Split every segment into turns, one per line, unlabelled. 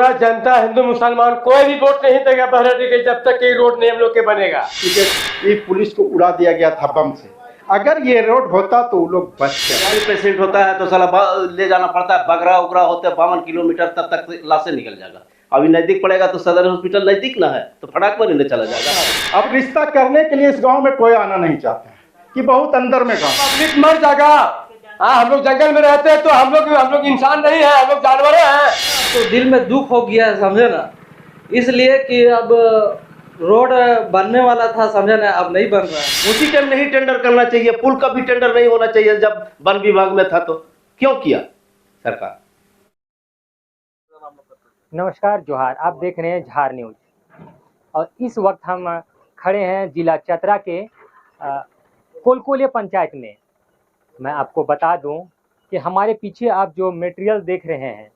पूरा जनता हिंदू मुसलमान कोई भी वोट नहीं देगा बहराटी के जब तक ये रोड नहीं हम लोग के बनेगा।
ठीक है, ये पुलिस को उड़ा दिया गया था बम से। अगर ये रोड होता तो वो लोग बच गए।
पेशेंट होता है तो साला ले जाना पड़ता है, बगरा उगरा होते 52 किलोमीटर तब तक लाशें निकल जाएगा। अभी नजदीक पड़ेगा तो सदर हॉस्पिटल नजदीक ना है तो फटाक पर नहीं चला जाएगा।
अब रिश्ता करने के लिए इस गांव में कोई आना नहीं चाहता कि बहुत अंदर में गांव।
पब्लिक मर जाएगा। हाँ, हम लोग जंगल में रहते हैं तो हम लोग इंसान नहीं है, हम लोग जानवर हैं।
तो दिल में दुख हो गया है, समझे ना, इसलिए कि अब रोड बनने वाला था, समझे ना, अब नहीं बन रहा है।
उसी टाइम नहीं टेंडर करना चाहिए, पुल का भी टेंडर नहीं होना चाहिए जब वन विभाग में था तो क्यों किया सरकार।
नमस्कार, जोहार। आप देख रहे हैं झार न्यूज और इस वक्त हम खड़े हैं जिला चतरा के कोलकोले पंचायत में। मैं आपको बता दूं कि हमारे पीछे आप जो मटेरियल देख रहे हैं,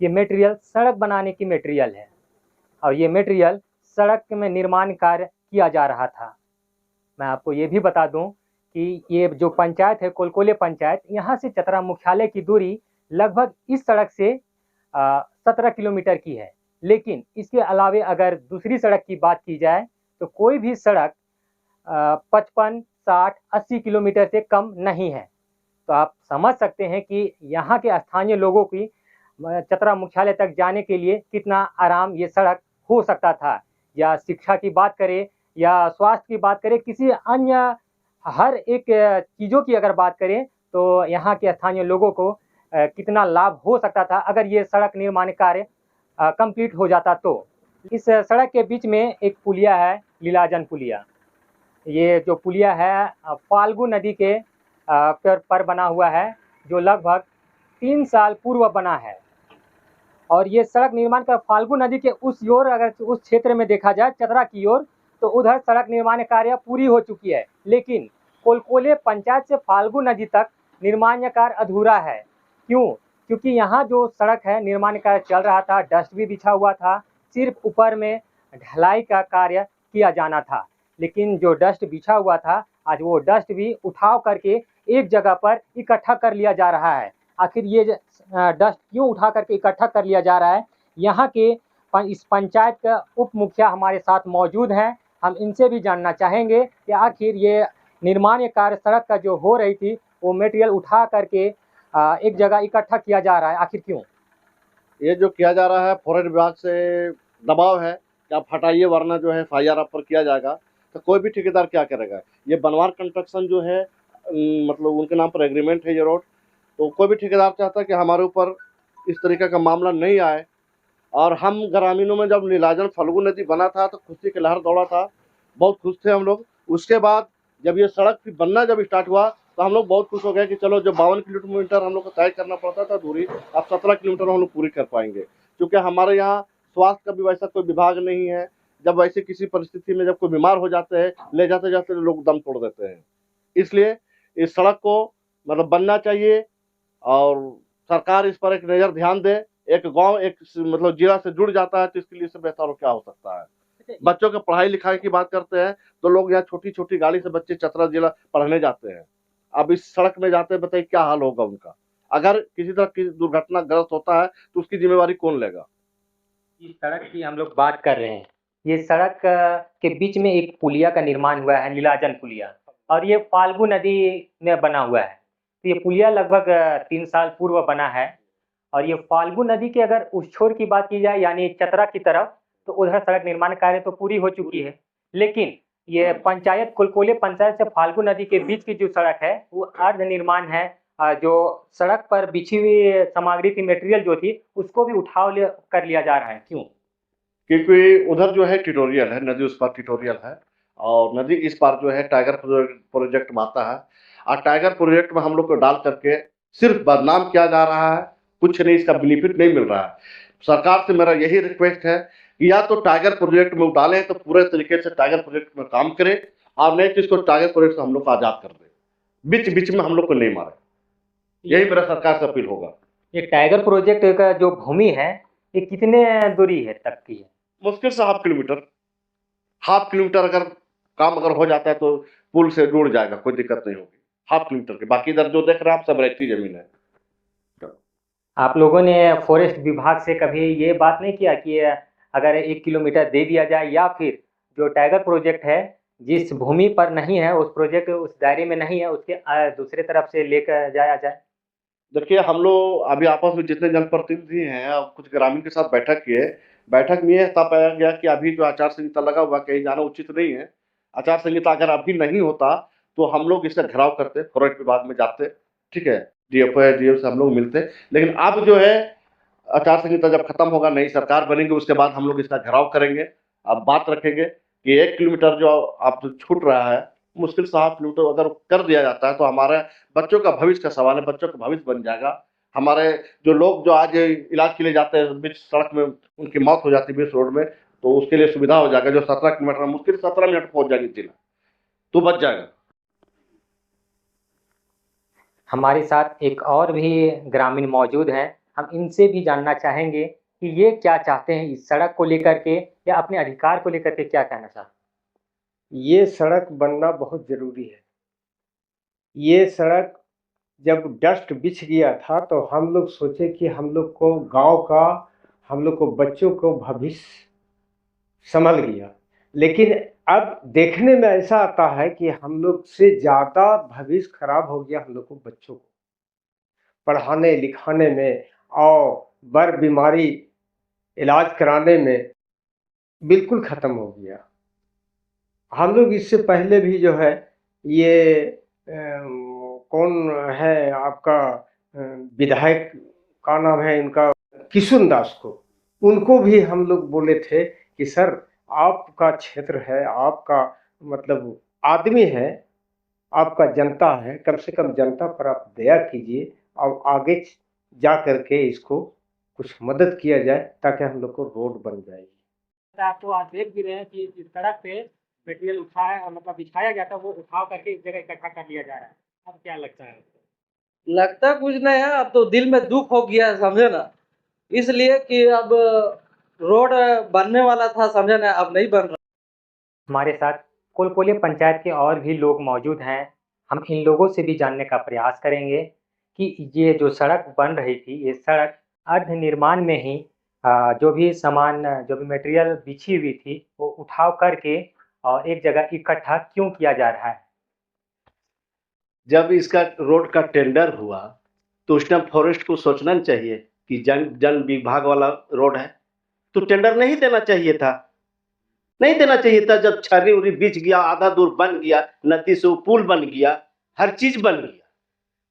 ये मटेरियल सड़क बनाने की मटेरियल है और ये मटेरियल सड़क में निर्माण कार्य किया जा रहा था। मैं आपको ये भी बता दूं कि ये जो पंचायत है कोलकोले पंचायत, यहाँ से चतरा मुख्यालय की दूरी लगभग इस सड़क से 17 किलोमीटर की है। लेकिन इसके अलावे अगर दूसरी सड़क की बात की जाए तो कोई भी सड़क 55, 60, 80 किलोमीटर से कम नहीं है। तो आप समझ सकते हैं कि यहाँ के स्थानीय लोगों की चतरा मुख्यालय तक जाने के लिए कितना आराम ये सड़क हो सकता था। या शिक्षा की बात करें या स्वास्थ्य की बात करें, किसी अन्य हर एक चीज़ों की अगर बात करें तो यहाँ के स्थानीय लोगों को कितना लाभ हो सकता था अगर ये सड़क निर्माण कार्य कंप्लीट हो जाता। तो इस सड़क के बीच में एक पुलिया है, लीलाजन पुलिया। ये जो पुलिया है फाल्गु नदी के पर बना हुआ है, जो लगभग 3 साल पूर्व बना है। और ये सड़क निर्माण का फाल्गु नदी के उस ओर, अगर उस क्षेत्र में देखा जाए चतरा की ओर, तो उधर सड़क निर्माण कार्य पूरी हो चुकी है। लेकिन कोलकोले पंचायत से फाल्गु नदी तक निर्माण कार्य अधूरा है। क्यों? क्योंकि यहाँ जो सड़क है निर्माण कार्य चल रहा था, डस्ट भी बिछा हुआ था, सिर्फ ऊपर में ढलाई का कार्य किया जाना था। लेकिन जो डस्ट बिछा हुआ था, आज वो डस्ट भी उठाव करके एक जगह पर इकट्ठा कर लिया जा रहा है। आखिर ये डस्ट क्यों उठा करके इकट्ठा कर लिया जा रहा है? यहाँ के इस पंचायत का उप मुखिया हमारे साथ मौजूद हैं। हम इनसे भी जानना चाहेंगे कि आखिर ये निर्माण कार्य सड़क का जो हो रही थी वो मटेरियल उठा करके एक जगह इकट्ठा किया जा रहा है, आखिर क्यों?
ये जो किया जा रहा है फॉरेस्ट विभाग से दबाव है कि आप हटाइए वरना जो है FIR आप पर किया जाएगा। तो कोई भी ठेकेदार क्या करेगा? ये बनवार कंस्ट्रक्शन जो है मतलब उनके नाम पर एग्रीमेंट है ये रोड, तो कोई भी ठेकेदार चाहता है कि हमारे ऊपर इस तरीके का मामला नहीं आए। और हम ग्रामीणों में जब नीलाजन फाल्गु नदी बना था तो खुशी की लहर दौड़ा था, बहुत खुश थे हम लोग। उसके बाद जब ये सड़क बनना जब स्टार्ट हुआ तो हम लोग बहुत खुश हो गए कि चलो जो 52 किलोमीटर हम लोग को तय करना पड़ता था दूरी, अब 17 किलोमीटर हम लोग पूरी कर पाएंगे। क्योंकि हमारे यहाँ स्वास्थ्य का भी वैसा कोई विभाग नहीं है। जब वैसे किसी परिस्थिति में जब कोई बीमार हो जाते हैं, ले जाते जाते लोग दम तोड़ देते हैं। इसलिए इस सड़क को मतलब बनना चाहिए और सरकार इस पर एक नज़र ध्यान दे। एक गांव एक मतलब जिला से जुड़ जाता है तो इसके लिए इससे बेहतर और क्या हो सकता है। बच्चों के पढ़ाई लिखाई की बात करते हैं तो लोग यहाँ छोटी छोटी गाड़ी से बच्चे चतरा जिला पढ़ने जाते हैं। अब इस सड़क में जाते हैं, बताइए क्या हाल होगा उनका। अगर किसी तरह की दुर्घटनाग्रस्त होता है तो उसकी जिम्मेवारी कौन लेगा?
इस सड़क की हम लोग बात कर रहे हैं। ये सड़क के बीच में एक पुलिया का निर्माण हुआ है, लीलाजन पुलिया, और ये फाल्गु नदी में बना हुआ है। तो ये पुलिया लगभग 3 साल पूर्व बना है। और ये फाल्गु नदी के अगर उस छोर की बात की जाए यानी चतरा की तरफ, तो उधर सड़क निर्माण कार्य तो पूरी हो चुकी है। लेकिन ये पंचायत कोलकोले पंचायत से फाल्गु नदी के बीच की जो सड़क है वो अर्ध निर्माण है। जो सड़क पर बिछी हुई सामग्री की मटेरियल जो थी उसको भी कर लिया जा रहा है। क्यों?
क्योंकि उधर जो है ट्यूटोरियल है, नदी उस पार ट्यूटोरियल है और नदी इस पार जो है टाइगर प्रोजेक्ट में आता है। और टाइगर प्रोजेक्ट में हम लोग को डाल करके सिर्फ बदनाम किया जा रहा है, कुछ नहीं, इसका बेनिफिट नहीं मिल रहा है। सरकार से मेरा यही रिक्वेस्ट है कि या तो टाइगर प्रोजेक्ट में डालें तो पूरे तरीके से टाइगर प्रोजेक्ट में काम करें और नहीं तो इसको टाइगर प्रोजेक्ट से हम लोग को आज़ाद कर दें, बीच बीच में हम लोग को नहीं मारे। यही मेरा सरकार से अपील होगा।
ये टाइगर प्रोजेक्ट का जो भूमि है ये कितने दूरी है तक की है?
मुश्किल से हाफ किलोमीटर अगर काम अगर हो जाता है तो पुल से जुड़ जाएगा, कोई दिक्कत नहीं होगी। हाफ किलोमीटर के बाकी इधर जो देख रहे हैं आप सब रेती जमीन है।
आप लोगों ने फॉरेस्ट विभाग से कभी ये बात नहीं किया कि अगर 1 किलोमीटर दे दिया जाए, या फिर जो टाइगर प्रोजेक्ट है जिस भूमि पर नहीं है, उस प्रोजेक्ट उस दायरे में नहीं है, उसके दूसरे तरफ से लेकर जाया जाए?
देखिए, हम लोग अभी आपस में जितने जनप्रतिनिधि हैं और कुछ ग्रामीण के साथ बैठक किए। बैठक में यह तय पाया गया कि अभी जो आचार संहिता लगा हुआ, कहीं जाना उचित नहीं है। आचार संहिता अगर अभी नहीं होता तो हम लोग इसका घेराव करते, फॉरेस्ट विभाग में जाते, ठीक है, डीएफओ या डीएफ से हम लोग मिलते। लेकिन अब जो है आचार संहिता जब खत्म होगा, नई सरकार बनेगी, उसके बाद हम लोग इसका घेराव करेंगे। अब बात रखेंगे कि 1 किलोमीटर जो आप जो छूट रहा है, मुश्किल से 1/2 किलोमीटर अगर कर दिया जाता है तो हमारे बच्चों का भविष्य का सवाल है, बच्चों का भविष्य बन जाएगा। हमारे जो लोग जो आज इलाज के लिए जाते हैं, बीच सड़क में उनकी मौत हो जाती है बीच रोड में, तो उसके लिए सुविधा हो जाएगा। जो 17 किलोमीटर मुश्किल 17 मिनट पहुंच जाएगी जिला, तो बच जाएगा।
हमारे साथ एक और भी ग्रामीण मौजूद हैं, हम इनसे भी जानना चाहेंगे कि ये क्या चाहते हैं इस सड़क को लेकर के, या अपने अधिकार को लेकर के क्या कहना चाहते हैं।
ये सड़क बनना बहुत जरूरी है। ये सड़क जब डस्ट बिछ गया था तो हम लोग सोचे कि हम लोग को गांव का, हम लोग को बच्चों को भविष्य संभल गया, लेकिन अब देखने में ऐसा आता है कि हम लोग से ज़्यादा भविष्य खराब हो गया हम लोग को, बच्चों को पढ़ाने लिखाने में और बर बीमारी इलाज कराने में बिल्कुल ख़त्म हो गया। हम लोग इससे पहले भी जो है ये कौन है आपका विधायक का नाम है इनका, किशुन दास को, उनको भी हम लोग बोले थे कि सर आपका क्षेत्र है, आपका मतलब आदमी है, आपका जनता है, कम से कम जनता पर आप दया कीजिए और आगे जा करके इसको कुछ मदद किया जाए ताकि हम लोग को रोड बन जाएगी।
आपको आज देख भी रहे हैं कि इस सड़क पे मटेरियल उठाया, मतलब बिछाया गया था, वो उठाव करके इस जगह इकट्ठा कर लिया जा रहा है। अब क्या लगता है?
लगता कुछ नहीं है, अब तो दिल में दुख हो गया है, समझे ना। इसलिए कि अब रोड बनने वाला था, समझे ना, अब नहीं बन रहा।
हमारे साथ कोलकोलिया पंचायत के और भी लोग मौजूद हैं, हम इन लोगों से भी जानने का प्रयास करेंगे कि ये जो सड़क बन रही थी, ये सड़क अर्ध निर्माण में ही जो भी सामान, जो भी मटेरियल बिछी हुई थी, वो उठाव करके और एक जगह इकट्ठा क्यों किया जा रहा है?
जब इसका रोड का टेंडर हुआ तो उस टाइम फॉरेस्ट को सोचना चाहिए कि जन विभाग वाला रोड है, तो टेंडर नहीं देना चाहिए था, नहीं देना चाहिए था। जब छर्री उरी बिछ गया, आधा दूर बन गया, नदी से वो पुल बन गया, हर चीज बन गया,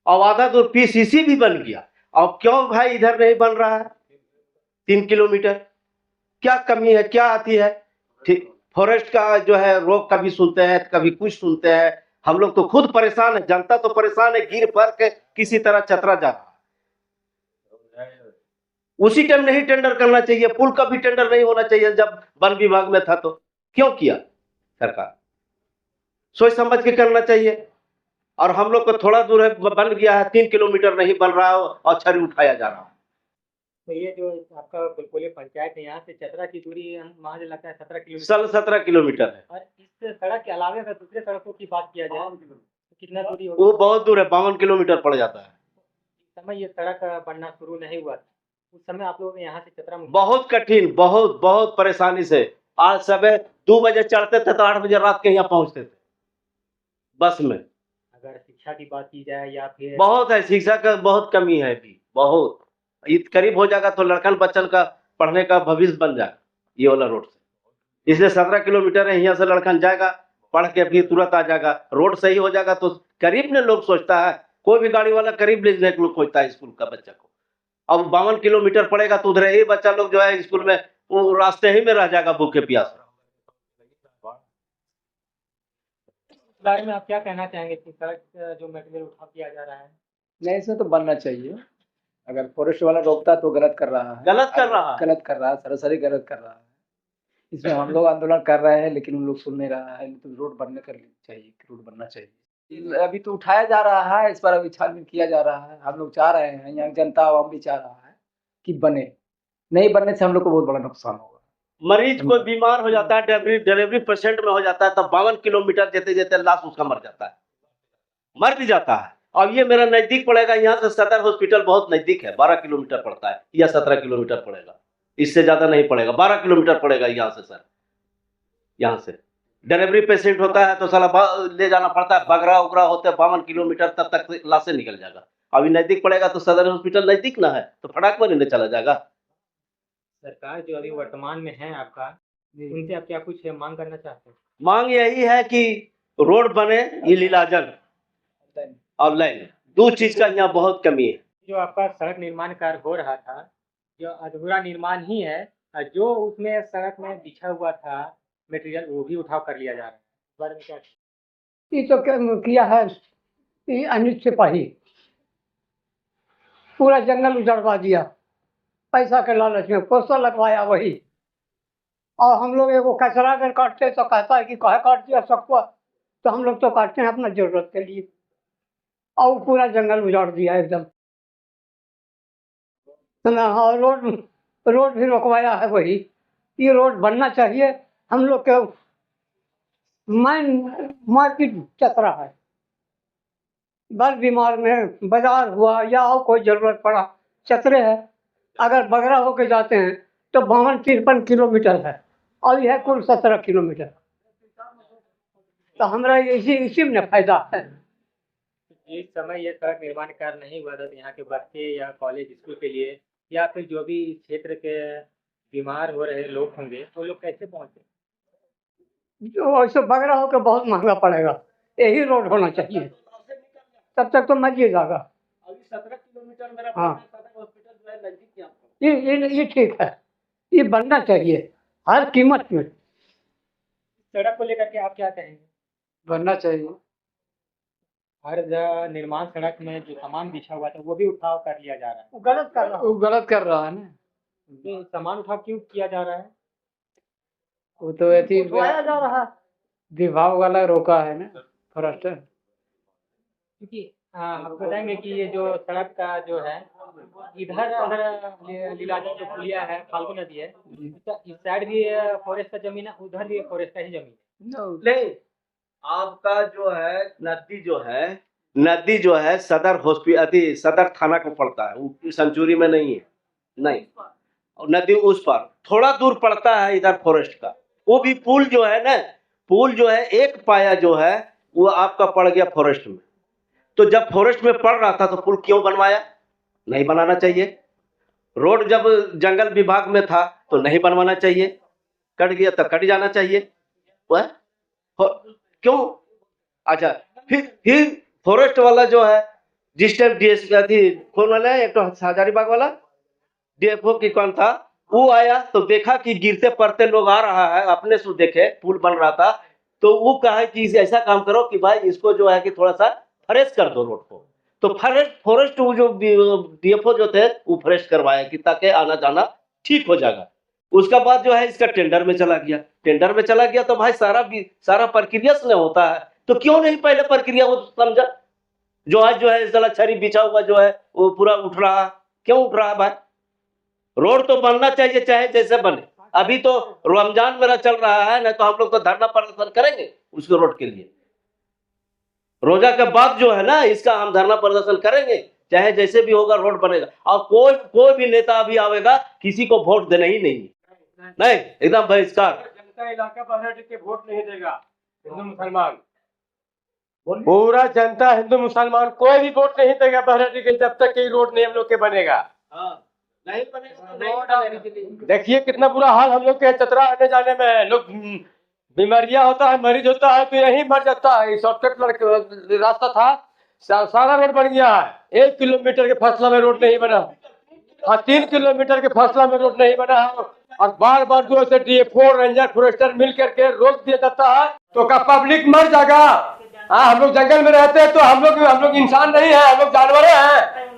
और आधा दूर पीसीसी भी बन गया, और क्यों भाई इधर नहीं बन रहा है 3 किलोमीटर? क्या कमी है, क्या आती है? ठीक, फॉरेस्ट का जो है रोक कभी सुनते हैं, कभी कुछ सुनते हैं। हम लोग तो खुद परेशान है, जनता तो परेशान है, गिर पड़ के किसी तरह चतरा जा रहा है। उसी टाइम नहीं टेंडर करना चाहिए, पुल का भी टेंडर नहीं होना चाहिए जब वन विभाग में था, तो क्यों किया सरकार? सोच समझ के करना चाहिए। और हम लोग को थोड़ा दूर है, बन गया है, 3 किलोमीटर नहीं बन रहा है और छड़ी उठाया जा रहा है।
तो ये जो आपका कोलकोलिया पंचायत है, यहाँ से चतरा की दूरी मुझे लगता है 17 किलोमीटर।
17 किलोमीटर है।
और इस सड़क के अलावा अगर दूसरे सड़कों की बात किया जाए तो कितना दूरी होगी?
वो बहुत दूर है, 52 किलोमीटर पड़ जाता है।
इस समय ये सड़क बनना शुरू नहीं हुआ, उस समय आप लोग यहाँ से चतरा
बहुत कठिन, बहुत बहुत परेशानी से आज सुबह 2 बजे चढ़ते थे तो 8 बजे रात के यहाँ पहुंचते थे बस में।
अगर शिक्षा की बात की जाए या फिर
बहुत है, शिक्षा का बहुत कमी है अभी, बहुत। करीब हो जाएगा तो लड़कन बच्चन का पढ़ने का भविष्य बन जाएगा ये वाला रोड से। इसलिए 17 किलोमीटर है, यहाँ से लड़कन जाएगा, पढ़ के फिर तुरंत आ जाएगा। रोड सही हो जाएगा तो करीब में लोग सोचता है, कोई भी गाड़ी वाला करीब ले जाने के लोग खोजता है स्कूल का बच्चा को। अब 52 किलोमीटर पड़ेगा तो उधर ही बच्चा लोग जो है स्कूल में, वो रास्ते ही में रह जाएगा भूखे प्यास।
इस बारे में आप क्या कहना चाहेंगे कि सड़क जो मटेरियल उठाव किया जा रहा है?
नहीं, इसमें तो बनना चाहिए। अगर फॉरेस्ट वाला रोकता तो गलत कर रहा है,
गलत कर रहा है,
गलत कर रहा है, सरासरी गलत कर रहा है। इसमें हम लोग आंदोलन कर रहे हैं लेकिन उन लोग सुन नहीं रहा है। तो रोड बनने कर चाहिए, रोड बनना चाहिए। अभी तो उठाया जा रहा है, इस पर अभी छानबीन किया जा रहा है। हम लोग चाह रहे हैं, यहाँ जनता आवाम भी चाह रहा है कि बने। नहीं बनने से हम लोग को बहुत बड़ा नुकसान होगा।
मरीज कोई बीमार हो जाता है, डिलीवरी पेशेंट में हो जाता है, तब 52 किलोमीटर जेते जेते लाश उसका मर जाता है, मर भी जाता है। अब ये मेरा नजदीक पड़ेगा, यहाँ से सदर हॉस्पिटल बहुत नजदीक है, 12 किलोमीटर पड़ता है या 17 किलोमीटर पड़ेगा, इससे ज्यादा नहीं पड़ेगा, 12 किलोमीटर पड़ेगा यहाँ से सर। यहाँ से डिलीवरी पेशेंट होता है तो साला ले जाना पड़ता है, बगरा उगरा होते 52 किलोमीटर, तब तक लाशें निकल जाएगा। अभी नजदीक पड़ेगा तो सदर हॉस्पिटल नजदीक ना है तो फटाक में चला जाएगा।
सरकार जो अभी वर्तमान में है आपका, उनसे आप क्या कुछ मांग करना चाहते हैं?
मांग यही है कि रोड बने, ये लीलाजल और लाइन, दो चीज का यहाँ बहुत कमी है।
जो आपका सड़क निर्माण कार्य हो रहा था, जो अधूरा निर्माण ही है, जो उसमें सड़क में बिछा हुआ था मटेरियल, वो भी उठाव कर लिया जा रहा है, इस बारे में क्या?
ये तो किया है ये अनिल सिपाही, पूरा जंगल उजड़वा दिया, पैसा के लालच में पोस्टर लगवाया वही। और हम लोग एगो कचरा अगर काटते तो कहता है कि कहे काट दिया सबको, तो हम लोग तो काटते हैं अपना जरूरत के लिए, और वो पूरा जंगल उजाड़ दिया एकदम। और रोड भी रोकवाया है वही। ये रोड बनना चाहिए। हम लोग के मेन मार्केट चतरा है, बस बीमार में बाजार हुआ या और कोई जरूरत पड़ा चतरे है। अगर बगरा होके जाते हैं तो 52-53 किलोमीटर है और यह कुल 17 किलोमीटर। तो हमारा इसी में फायदा है।
इस समय ये सड़क निर्माण कार्य नहीं हुआ था तो यहाँ के बच्चे या कॉलेज स्कूल के लिए या फिर जो भी इस क्षेत्र के बीमार हो रहे लोग होंगे वो लोग कैसे पहुँचे?
जो ऐसे बगरा होकर बहुत महंगा पड़ेगा, यही रोड होना चाहिए, तब तक तो मर जाएगा।
अभी 17 किलोमीटर मेरा
हाँ।
सदर हॉस्पिटल जो है नजदीक यहाँ पर।
ये ठीक है, ये बनना चाहिए हर कीमत में।
सड़क को लेकर के आप क्या कहेंगे?
बनना चाहिए।
हर निर्माण सड़क में जो सामान बिछा हुआ था वो भी उठाव कर लिया जा रहा है,
वो गलत कर रहा है।
वो गलत कर रहा है ना,
तो सामान उठाव क्यों किया जा रहा है?
वो तो ऐसी
उठवाया जा रहा है।
विभाग वाला रोका है ना, फॉरेस्ट।
क्योंकि आप बताएंगे कि ये जो सड़क का जो है इधर अगर लीलाजल जो पुलिया है, फाल्गु नदी है, तो इस साइड भी फॉरेस्ट का जमीन है, उधर भी फॉरेस्ट का ही जमीन है।
नहीं, आपका जो है नदी जो है सदर हॉस्पिटल सदर थाना को पड़ता है, वो सेंचुरी में नहीं है। नहीं, और नदी उस पर थोड़ा दूर पड़ता है इधर फॉरेस्ट का। वो भी पुल जो है ना, पुल जो है एक पाया जो है वो आपका पड़ गया फॉरेस्ट में। तो जब फॉरेस्ट में पड़ रहा था तो पुल क्यों बनवाया? नहीं बनाना चाहिए। रोड जब जंगल विभाग में था तो नहीं बनवाना चाहिए, कट गया तो कट जाना चाहिए। वह क्यों? अच्छा, फिर फॉरेस्ट वाला जो है जिस टाइम डीएसपी कौन वाला है, एक तो हजारीबाग वाला डीएफओ की कौन था, वो आया तो देखा कि गिरते पड़ते लोग आ रहा है, अपने से देखे पुल बन रहा था तो वो कहा कि ऐसा काम करो कि भाई इसको जो है कि थोड़ा सा फ्रेश कर दो रोड को। तो फॉरेस्ट वो जो डीएफओ जो थे वो फ्रेश करवाया कि ताकि आना जाना ठीक हो जाएगा। उसका बाद जो है इसका टेंडर में चला गया तो भाई सारा प्रक्रिया से होता है, तो क्यों नहीं पहले प्रक्रिया वो समझा? जो आज जो है साला छरी बिछा हुआ जो है वो पूरा उठ रहा है, क्यों उठ रहा है भाई? रोड तो बनना चाहिए चाहे जैसे बने। अभी तो रमजान मेरा चल रहा है ना, तो हम लोग तो धरना प्रदर्शन करेंगे उसके रोड के लिए। रोजा के बाद जो है ना इसका हम धरना प्रदर्शन करेंगे, चाहे जैसे भी होगा रोड बनेगा। और कोई भी नेता अभी आवेगा किसी को वोट देना ही नहीं, एकदम बहिष्कार।
जनता इलाका पर के वोट नहीं देगा, हिंदू मुसलमान
पूरा जनता हिंदू मुसलमान कोई भी वोट नहीं देगा बहराटी के जब तक ये रोड नहीं हम लोग के बनेगा।
नहीं बनेगा।
देखिए कितना बुरा हाल हम लोग के चतरा आने जाने में है। लोग बीमारियां होता है, मरीज होता है तो यही मर जाता है। शॉर्टकट रास्ता था, सारा रोड बन गया है। 1 किलोमीटर के फासला में रोड नहीं बना, 3 किलोमीटर के फासला में रोड नहीं बना है। और बार बार जो है डीएफओ रेंजर फॉरेस्टर मिल करके रोक दिया जाता है तो क्या पब्लिक मर जाएगा? हम लोग जंगल में रहते हैं तो हम लोग इंसान नहीं है, हम लोग जानवर हैं।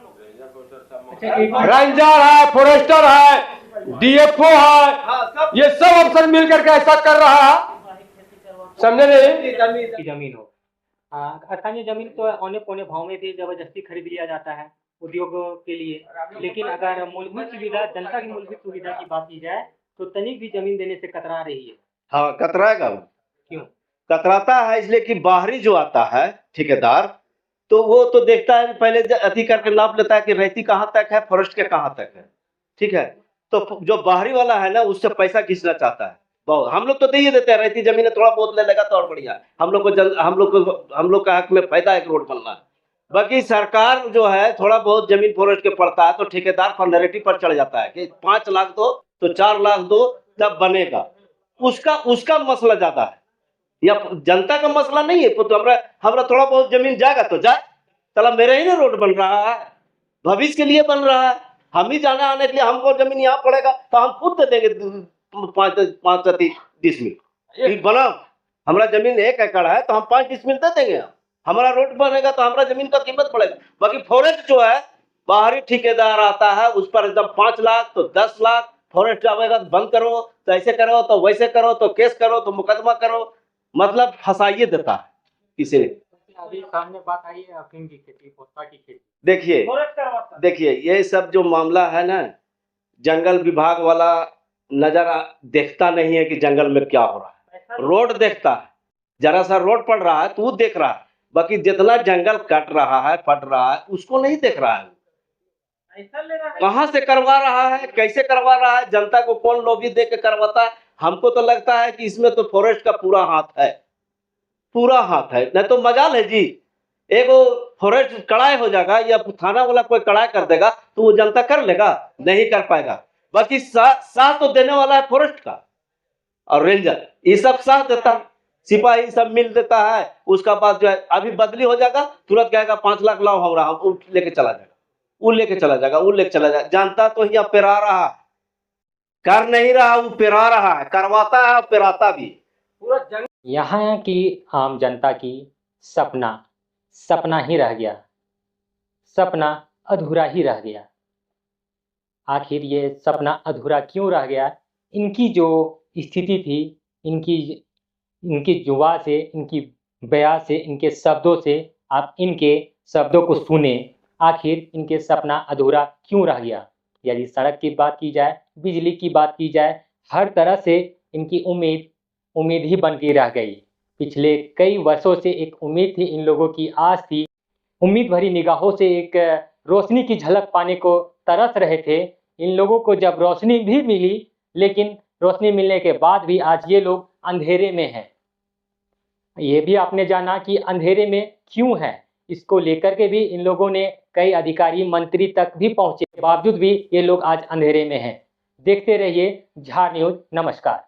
रेंजर है, फॉरेस्टर है, डीएफओ है, ये सब अफसर मिल करके ऐसा कर रहा है, समझे नहीं?
की जमीन हो, स्थानीय जमीन तो औने पौने भाव में भी जबरदस्ती खरीद लिया जाता है उद्योगों के लिए। लेकिन अगर मूलभूत सुविधा, जनता की मूलभूत सुविधा की बात की जाए तो तनिक भी जमीन देने से कतरा रही है।
हाँ, कतराएगा।
क्यों
कतराता है? इसलिए कि बाहरी जो आता है ठेकेदार, तो वो तो देखता है पहले अति करके नाप लेता है कि रैती कहाँ तक है, फॉरेस्ट के कहाँ तक है, ठीक है। तो जो बाहरी वाला है ना उससे पैसा खींचना चाहता है बहुत। हम लोग तो दे ही देते हैं, रैती जमीन थोड़ा बहुत ले लेगा तो और बढ़िया। हम लोग का हक में फायदा है रोड बनना है। बाकी सरकार जो है थोड़ा बहुत जमीन फॉरेस्ट के पड़ता है तो ठेकेदार पर नैरेटिव पर चढ़ जाता है कि 5 लाख दो तो 4 लाख दो तब बनेगा। उसका मसला ज्यादा है, या जनता का मसला नहीं है। तो हमरा थोड़ा बहुत जमीन जाएगा तो जाए, चला मेरे ही ना रोड बन रहा है, भविष्य के लिए बन रहा है। हम ही जाने आने के लिए हमको जमीन यहाँ पड़ेगा तो हम खुद दे देंगे 5 डिसमिल बना। हमारा जमीन 1 एकड़ है तो हम 5 डिसमिल दे देंगे। हमारा रोड बनेगा तो हमारा जमीन का कीमत बढ़ेगा। बाकी फॉरेस्ट जो है बाहरी ठेकेदार आता है उस पर एकदम 5 लाख तो 10 लाख, फॉरेस्ट आवेगा तो बंद करो तो ऐसे करो तो वैसे करो तो केस करो तो मुकदमा करो, मतलब फंसाइए देता है किसी ने।
अभी सामने बात आई है अफीम की खेती, पोस्ता की खेती।
देखिए ये सब जो मामला है ना, जंगल विभाग वाला देखता नहीं है कि जंगल में क्या हो रहा है। रोड देखता है, जरा सा रोड पड़ रहा है तो वो देख रहा है, बाकी जितना जंगल कट रहा है फट रहा है उसको नहीं देख रहा है। कहाँ से करवा रहा है, कैसे करवा रहा है, जनता को कौन लॉबी दे के करवाता है। हमको तो लगता है कि इसमें तो फॉरेस्ट का पूरा हाथ है, पूरा हाथ है। नहीं तो मजाल है जी, एगो फॉरेस्ट कड़ाई हो जाएगा या थाना वाला कोई कड़ाई कर देगा तो वो जनता कर लेगा, नहीं कर पाएगा। बाकी साथ तो देने वाला है फॉरेस्ट का और रेंजर, ये सब साथ देता है, सिपाही सब मिल देता है। उसका बाद जो है अभी बदली हो जाएगा, तुरंत कहेगा 5 लाख लाओ हमरा, हम लेके चला जाएगा, वो लेके चला जाएगा, वो लेके चला जाएगा। जानता तो यहाँ पेरा रहा है, कर नहीं रहा, वो पेरा रहा है, करवाता है और पेराता भी।
यहाँ की आम जनता की सपना ही रह गया, सपना अधूरा ही रह गया। आखिर ये सपना अधूरा क्यों रह गया? इनकी जो स्थिति थी, इनकी जुबा से, इनकी बयां से, इनके शब्दों से आप इनके शब्दों को सुने, आखिर इनके सपना अधूरा क्यों रह गया। यदि सड़क की बात की जाए, बिजली की बात की जाए, हर तरह से इनकी उम्मीद ही बन के रह गई। पिछले कई वर्षों से एक उम्मीद थी, इन लोगों की आस थी, उम्मीद भरी निगाहों से एक रोशनी की झलक पाने को तरस रहे थे। इन लोगों को जब रोशनी भी मिली, लेकिन रोशनी मिलने के बाद भी आज ये लोग अंधेरे में हैं। ये भी आपने जाना कि अंधेरे में क्यों है, इसको लेकर के भी इन लोगों ने कई अधिकारी मंत्री तक भी पहुंचे, बावजूद भी ये लोग आज अंधेरे में हैं। देखते रहिए झार न्यूज। नमस्कार।